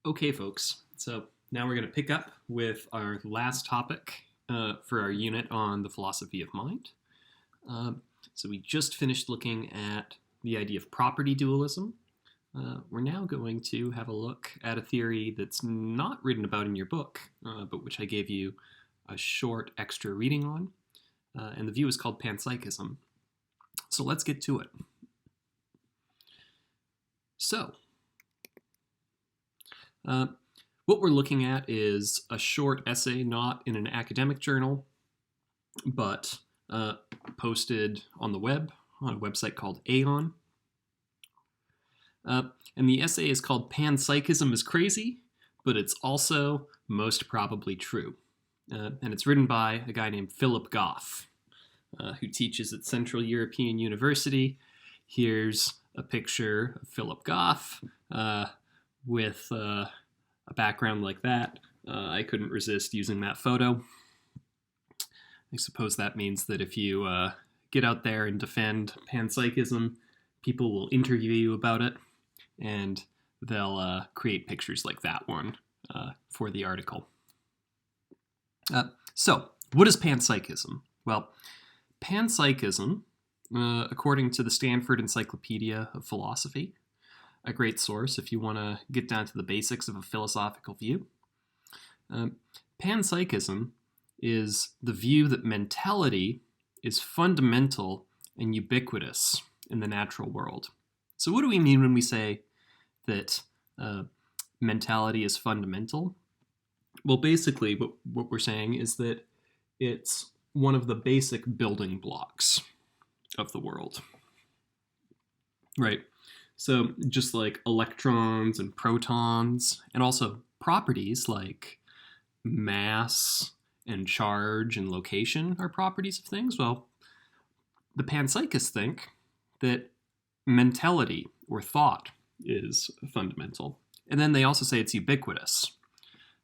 Okay, folks, so now we're going to pick up with our last topic for our unit on the philosophy of mind. So we just finished looking at the idea of property dualism. We're now going to have a look at a theory that's not written about in your book, but which I gave you a short extra reading on. And the view is called Panpsychism. So let's get to it. So, what we're looking at is a short essay, not in an academic journal, but posted on the web, on a website called Aeon. And the essay is called Panpsychism is Crazy, but it's also most probably true. And it's written by a guy named Philip Goff, who teaches at Central European University. Here's a picture of Philip Goff with a background like that. I couldn't resist using that photo. I suppose that means that if you get out there and defend panpsychism, people will interview you about it, and they'll create pictures like that one for the article. So, what is panpsychism? Well, panpsychism, according to the Stanford Encyclopedia of Philosophy, a great source if you want to get down to the basics of a philosophical view, panpsychism is the view that mentality is fundamental and ubiquitous in the natural world. So what do we mean when we say that mentality is fundamental? Well, basically what we're saying is that it's one of the basic building blocks of the world. Right. So just like electrons and protons, and also properties like mass and charge and location are properties of things, well, the panpsychists think that mentality or thought is fundamental. And then they also say it's ubiquitous.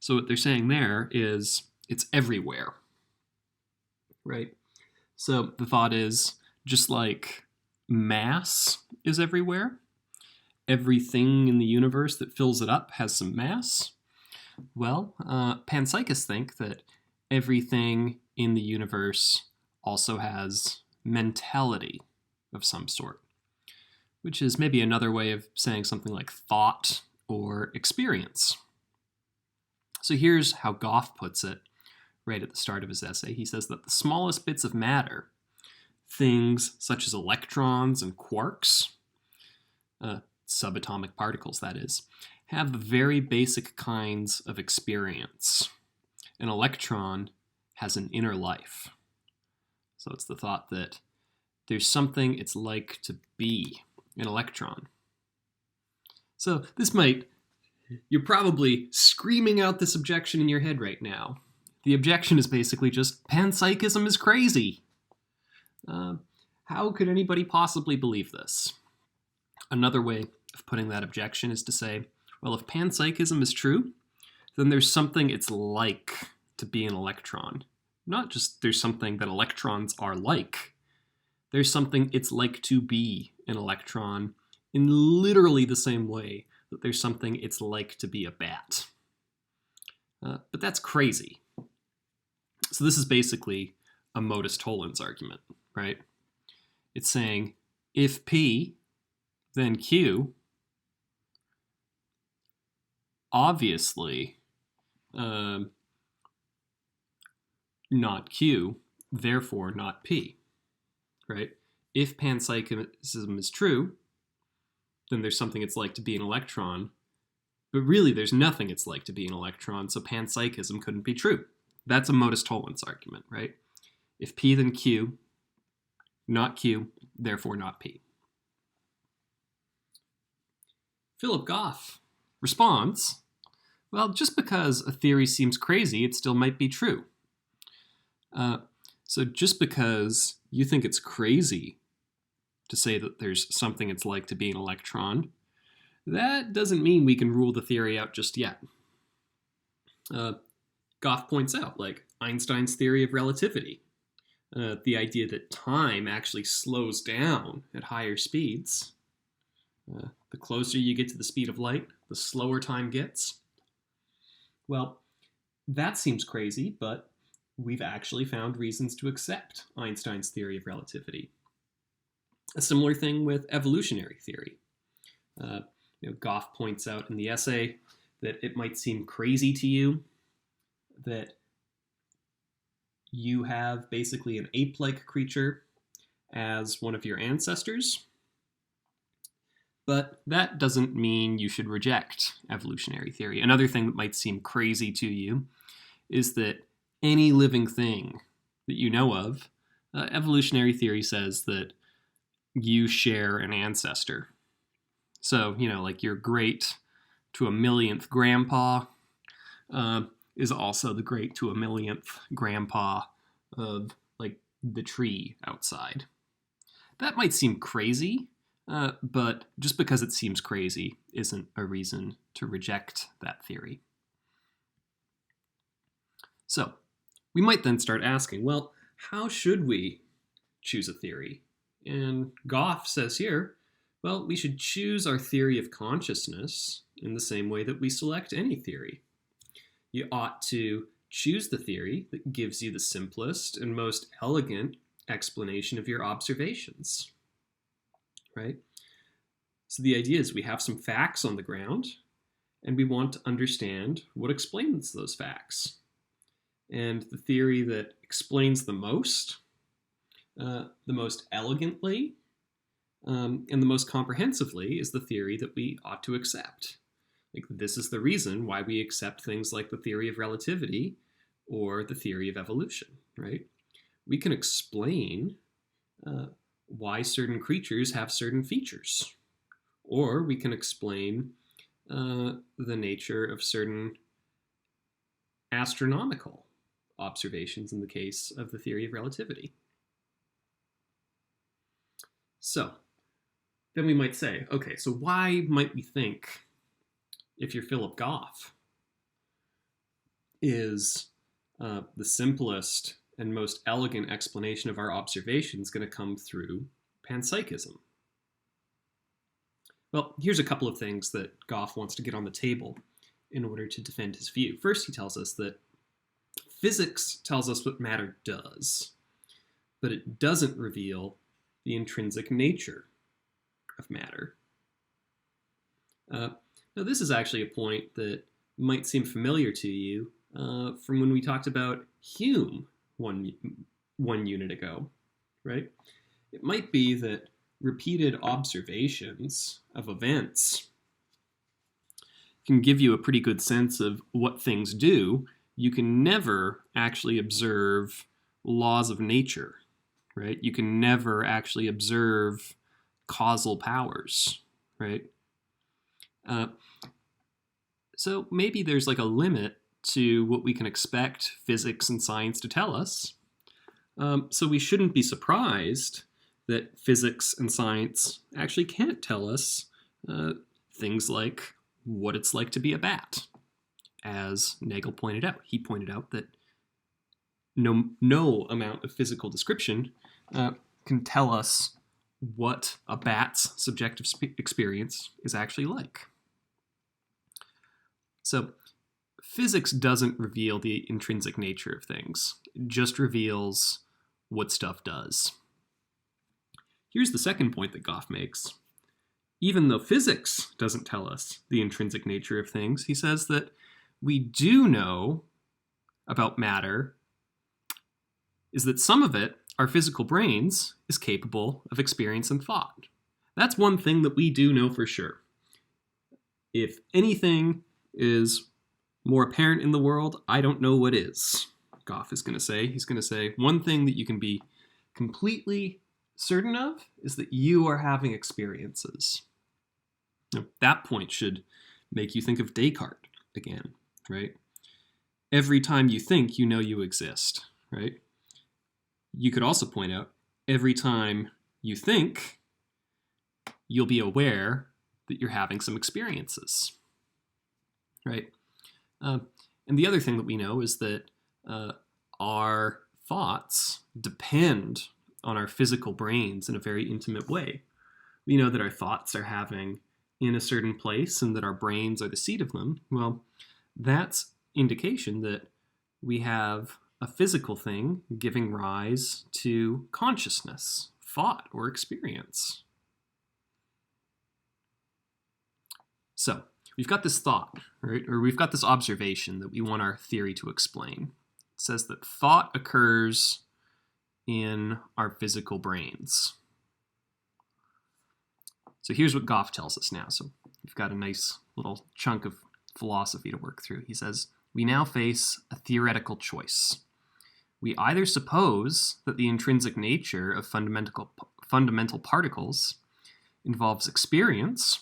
So what they're saying there is it's everywhere. Right? So the thought is just like mass is everywhere, everything in the universe that fills it up has some mass. Well, panpsychists think that everything in the universe also has mentality of some sort, which is maybe another way of saying something like thought or experience. So here's how Goff puts it right at the start of his essay. He says that the smallest bits of matter, things such as electrons and quarks, subatomic particles that is, have very basic kinds of experience. An electron has an inner life. So it's the thought that there's something it's like to be an electron. So you're probably screaming out this objection in your head right now. The objection is basically just, panpsychism is crazy. How could anybody possibly believe this? Another way of putting that objection is to say, well, if panpsychism is true, then there's something it's like to be an electron. Not just there's something that electrons are like. There's something it's like to be an electron in literally the same way that there's something it's like to be a bat. But that's crazy. So this is basically a modus tollens argument, right? It's saying if P, then Q, obviously not Q, therefore not P, right? If panpsychism is true, then there's something it's like to be an electron, but really there's nothing it's like to be an electron, so panpsychism couldn't be true. That's a modus tollens argument, right? If P, then Q, not Q, therefore not P. Philip Goff responds, well, just because a theory seems crazy, it still might be true. So just because you think it's crazy to say that there's something it's like to be an electron, that doesn't mean we can rule the theory out just yet. Goff points out, like Einstein's theory of relativity, the idea that time actually slows down at higher speeds. The closer you get to the speed of light, the slower time gets. Well, that seems crazy, but we've actually found reasons to accept Einstein's theory of relativity. A similar thing with evolutionary theory. Goff points out in the essay that it might seem crazy to you that you have basically an ape-like creature as one of your ancestors, but that doesn't mean you should reject evolutionary theory. Another thing that might seem crazy to you is that any living thing that you know of, evolutionary theory says that you share an ancestor. So, like your great to a millionth grandpa is also the great to a millionth grandpa of, like, the tree outside. That might seem crazy, but just because it seems crazy isn't a reason to reject that theory. So, we might then start asking, well, how should we choose a theory? And Goff says here, well, we should choose our theory of consciousness in the same way that we select any theory. You ought to choose the theory that gives you the simplest and most elegant explanation of your observations, right? So the idea is we have some facts on the ground, and we want to understand what explains those facts. And the theory that explains the most elegantly, and the most comprehensively is the theory that we ought to accept. Like, this is the reason why we accept things like the theory of relativity or the theory of evolution, right? We can explain why certain creatures have certain features, or we can explain the nature of certain astronomical observations in the case of the theory of relativity. So, then we might say, okay, so why might we think, if you're Philip Goff, is the simplest and most elegant explanation of our observations going to come through panpsychism? Well, here's a couple of things that Goff wants to get on the table in order to defend his view. First, he tells us that physics tells us what matter does, but it doesn't reveal the intrinsic nature of matter. Now, this is actually a point that might seem familiar to you from when we talked about Hume one unit ago, right? It might be that repeated observations of events can give you a pretty good sense of what things do. You can never actually observe laws of nature, right? You can never actually observe causal powers, right? So maybe there's like a limit to what we can expect physics and science to tell us. So we shouldn't be surprised that physics and science actually can't tell us things like what it's like to be a bat. As Nagel pointed out, he pointed out that no amount of physical description can tell us what a bat's subjective experience is actually like. So physics doesn't reveal the intrinsic nature of things. It just reveals what stuff does. Here's the second point that Goff makes. Even though physics doesn't tell us the intrinsic nature of things, he says that we do know about matter is that some of it, our physical brains, is capable of experience and thought. That's one thing that we do know for sure. If anything is more apparent in the world, I don't know what is, Goff is going to say. He's going to say, one thing that you can be completely certain of is that you are having experiences. Now, that point should make you think of Descartes again, right? Every time you think, you know you exist, right? You could also point out, every time you think, you'll be aware that you're having some experiences, right? And the other thing that we know is that our thoughts depend on our physical brains in a very intimate way. We know that our thoughts are having in a certain place and that our brains are the seat of them. Well, that's indication that we have a physical thing giving rise to consciousness, thought, or experience. So we've got this thought, right? Or we've got this observation that we want our theory to explain. It says that thought occurs in our physical brains. So here's what Goff tells us now. So we've got a nice little chunk of philosophy to work through. He says, we now face a theoretical choice. We either suppose that the intrinsic nature of fundamental particles involves experience,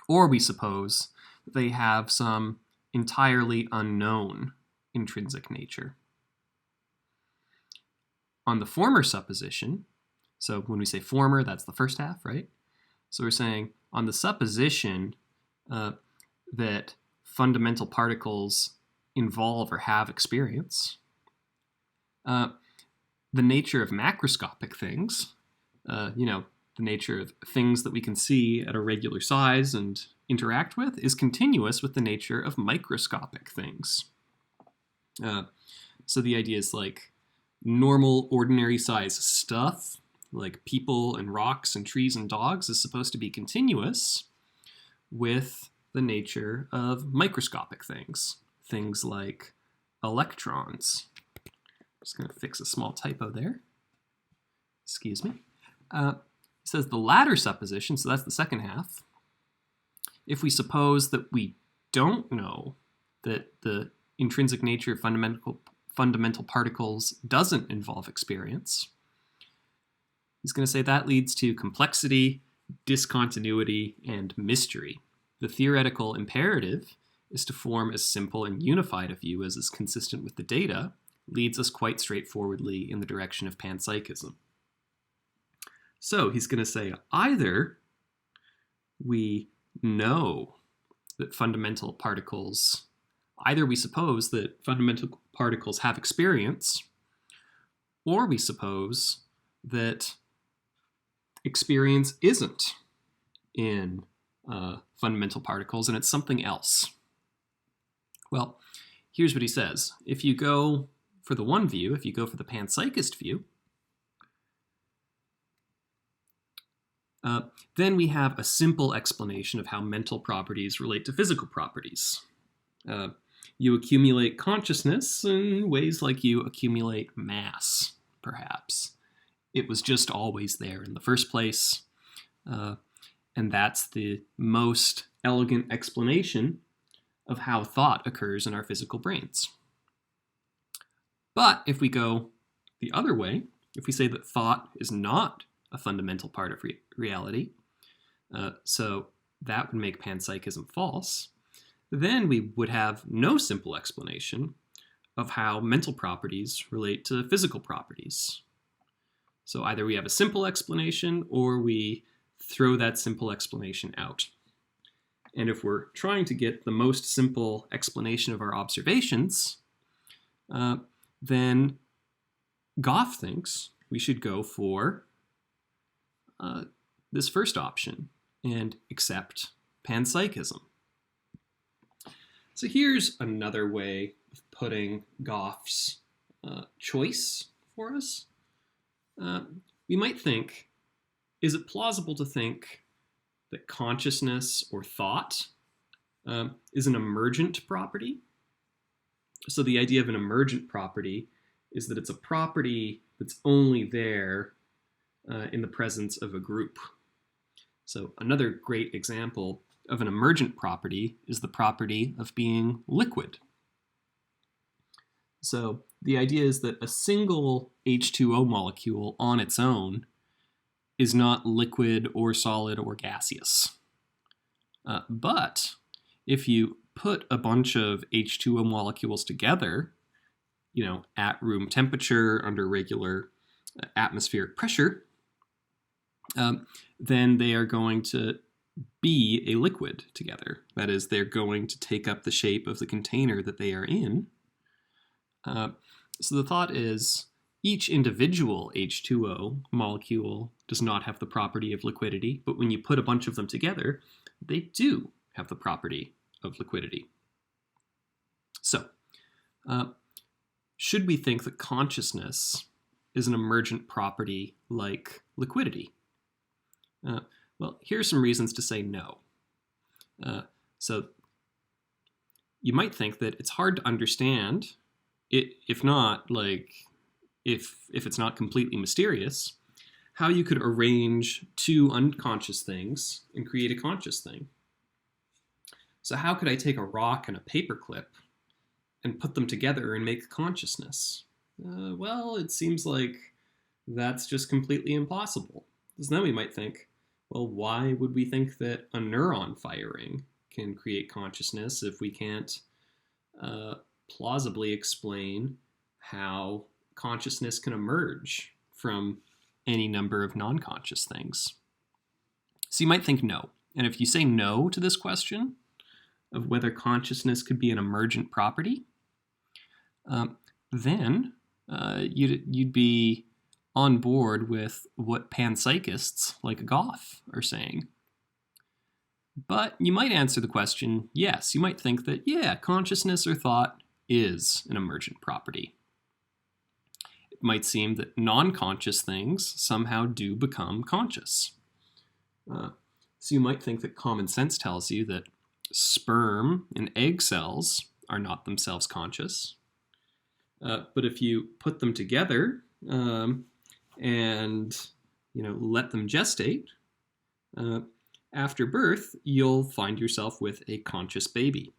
or we suppose that they have some entirely unknown intrinsic nature. On the former supposition, so when we say former, that's the first half, right? So we're saying on the supposition that fundamental particles involve or have experience, the nature of macroscopic things, the nature of things that we can see at a regular size and interact with, is continuous with the nature of microscopic things. So the idea is like normal, ordinary size stuff, like people and rocks and trees and dogs, is supposed to be continuous with the nature of microscopic things. Things like electrons. Just going to fix a small typo there. Excuse me. It says the latter supposition, so that's the second half. If we suppose that we don't know that the intrinsic nature of fundamental particles doesn't involve experience, he's going to say that leads to complexity, discontinuity, and mystery. The theoretical imperative is to form as simple and unified a view as is consistent with the data, leads us quite straightforwardly in the direction of panpsychism. So he's going to say either we know that fundamental particles, either we suppose that fundamental particles have experience, or we suppose that experience isn't in fundamental particles and it's something else. Well, here's what he says. If you go for the one view, if you go for the panpsychist view, then we have a simple explanation of how mental properties relate to physical properties. You accumulate consciousness in ways like you accumulate mass, perhaps. It was just always there in the first place, and that's the most elegant explanation of how thought occurs in our physical brains. But if we go the other way, if we say that thought is not a fundamental part of reality, so that would make panpsychism false, then we would have no simple explanation of how mental properties relate to physical properties. So either we have a simple explanation or we throw that simple explanation out. And if we're trying to get the most simple explanation of our observations, then Goff thinks we should go for this first option and accept panpsychism. So here's another way of putting Goff's choice for us. We might think, is it plausible to think that consciousness or thought is an emergent property? So the idea of an emergent property is that it's a property that's only there in the presence of a group. So another great example of an emergent property is the property of being liquid. So the idea is that a single H2O molecule on its own is not liquid or solid or gaseous. But if you put a bunch of H2O molecules together, at room temperature, under regular atmospheric pressure, then they are going to be a liquid together. That is, they're going to take up the shape of the container that they are in. So the thought is, each individual H2O molecule does not have the property of liquidity, but when you put a bunch of them together, they do have the property of liquidity. So, should we think that consciousness is an emergent property like liquidity? Well, here's some reasons to say no. So you might think that it's hard to understand, if not, if it's not completely mysterious, how you could arrange two unconscious things and create a conscious thing. So how could I take a rock and a paperclip and put them together and make consciousness? Well, it seems like that's just completely impossible. So then we might think, well, why would we think that a neuron firing can create consciousness if we can't plausibly explain how consciousness can emerge from any number of non-conscious things? So you might think no. And if you say no to this question of whether consciousness could be an emergent property, then you'd be on board with what panpsychists like Goff are saying. But you might answer the question, yes, you might think that, yeah, consciousness or thought is an emergent property. It might seem that non-conscious things somehow do become conscious. So you might think that common sense tells you that sperm and egg cells are not themselves conscious. But if you put them together and let them gestate, after birth, you'll find yourself with a conscious baby.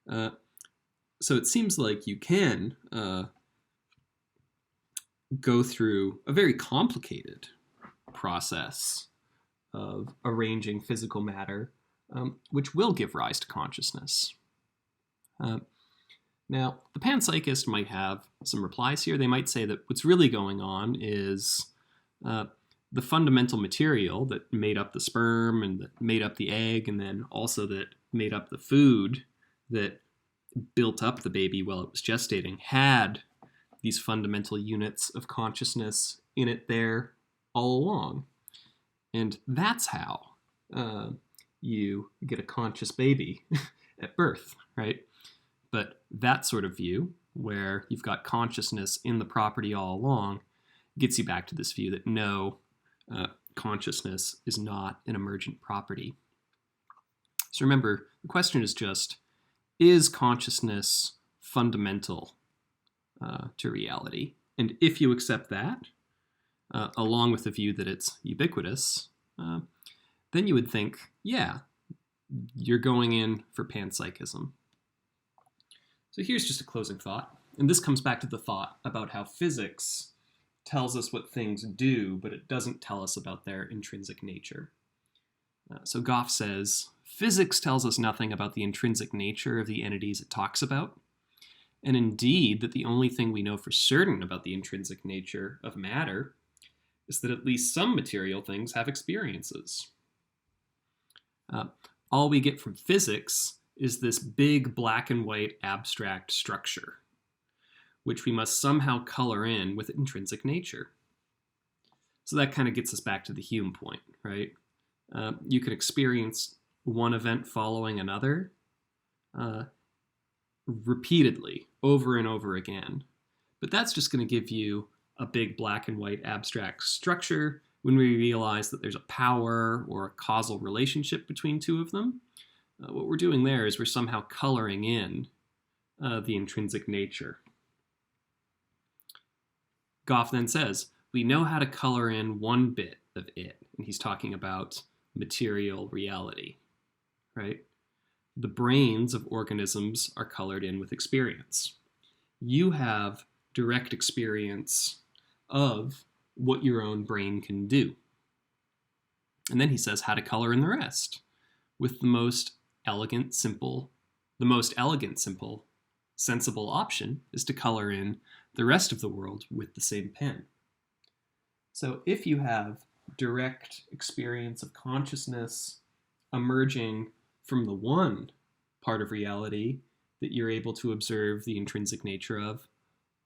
So it seems like you can go through a very complicated process of arranging physical matter, which will give rise to consciousness. Now, the panpsychist might have some replies here. They might say that what's really going on is the fundamental material that made up the sperm and that made up the egg, and then also that made up the food that built up the baby while it was gestating, had these fundamental units of consciousness in it there all along. And that's how you get a conscious baby at birth, right? But that sort of view, where you've got consciousness in the property all along, gets you back to this view that no, consciousness is not an emergent property. So remember, the question is just, is consciousness fundamental to reality? And if you accept that, along with the view that it's ubiquitous, then you would think, yeah, you're going in for panpsychism. So here's just a closing thought. And this comes back to the thought about how physics tells us what things do, but it doesn't tell us about their intrinsic nature. So Goff says, physics tells us nothing about the intrinsic nature of the entities it talks about, and indeed that the only thing we know for certain about the intrinsic nature of matter is that at least some material things have experiences. All we get from physics is this big black and white abstract structure, which we must somehow color in with intrinsic nature. So that kind of gets us back to the Hume point, right? You can experience one event following another repeatedly, over and over again. But that's just going to give you a big black and white abstract structure when we realize that there's a power or a causal relationship between two of them. What we're doing there is we're somehow coloring in the intrinsic nature. Goff then says, we know how to color in one bit of it, and he's talking about material reality, right? The brains of organisms are colored in with experience. You have direct experience of what your own brain can do. And then he says how to color in the rest with the most elegant, simple, sensible option is to color in the rest of the world with the same pen. So if you have direct experience of consciousness emerging from the one part of reality that you're able to observe the intrinsic nature of,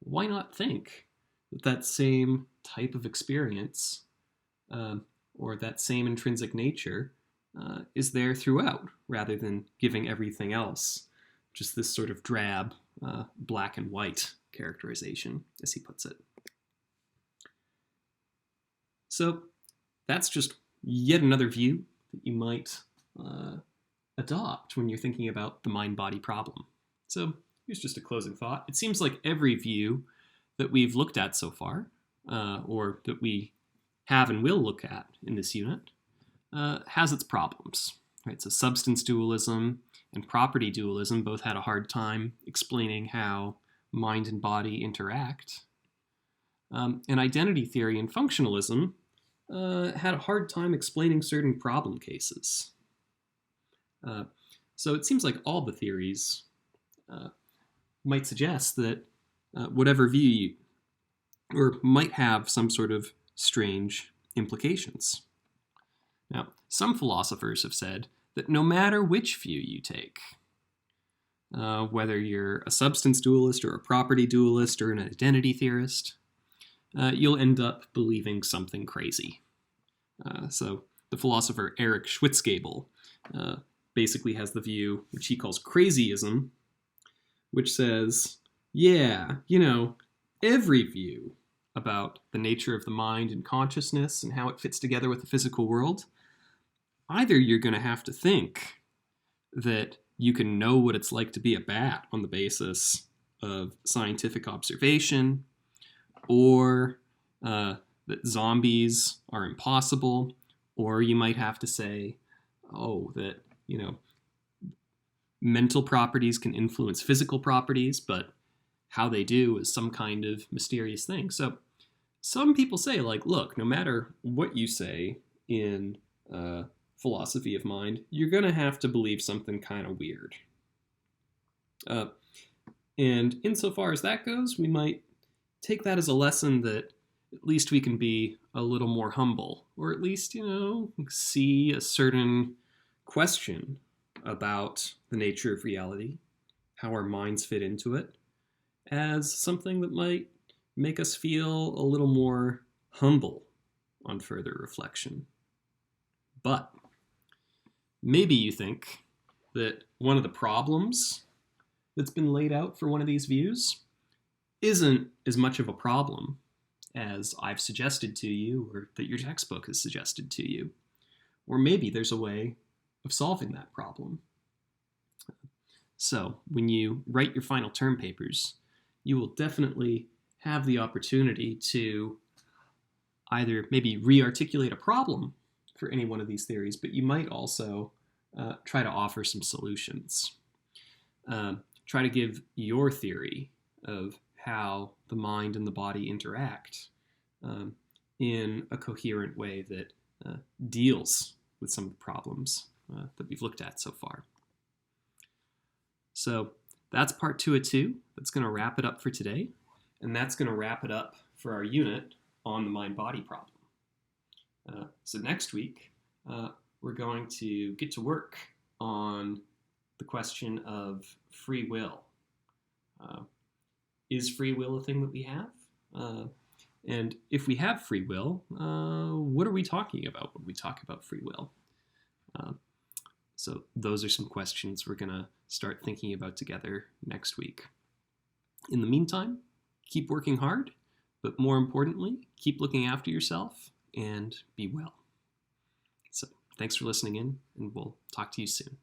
why not think that that same type of experience or that same intrinsic nature is there throughout, rather than giving everything else just this sort of drab, black and white characterization, as he puts it. So that's just yet another view that you might adopt when you're thinking about the mind-body problem. So here's just a closing thought. It seems like every view that we've looked at so far, or that we have and will look at in this unit, has its problems. Right? So substance dualism and property dualism both had a hard time explaining how mind and body interact. And identity theory and functionalism had a hard time explaining certain problem cases. So it seems like all the theories might suggest that whatever view you, or might have some sort of strange implications. Now, some philosophers have said that no matter which view you take, whether you're a substance dualist or a property dualist or an identity theorist, you'll end up believing something crazy. So the philosopher Eric Schwitzgebel basically has the view, which he calls crazyism, which says, yeah, every view about the nature of the mind and consciousness and how it fits together with the physical world, either you're going to have to think that you can know what it's like to be a bat on the basis of scientific observation, or that zombies are impossible, or you might have to say, that, mental properties can influence physical properties, but how they do is some kind of mysterious thing. So some people say, look, no matter what you say in philosophy of mind, you're going to have to believe something kind of weird. And insofar as that goes, we might take that as a lesson that at least we can be a little more humble, or at least, see a certain question about the nature of reality, how our minds fit into it, as something that might make us feel a little more humble on further reflection. But maybe you think that one of the problems that's been laid out for one of these views isn't as much of a problem as I've suggested to you, or that your textbook has suggested to you. Or maybe there's a way of solving that problem. So when you write your final term papers, you will definitely have the opportunity to either maybe re-articulate a problem for any one of these theories, but you might also try to offer some solutions. Try to give your theory of how the mind and the body interact in a coherent way that deals with some of the problems that we've looked at so far. So that's part 2 of 2. That's going to wrap it up for today. And that's going to wrap it up for our unit on the mind-body problem. So next week, we're going to get to work on the question of free will. Is free will a thing that we have? And if we have free will, what are we talking about when we talk about free will? So those are some questions we're going to start thinking about together next week. In the meantime, keep working hard, but more importantly, keep looking after yourself and be well. So thanks for listening in, and we'll talk to you soon.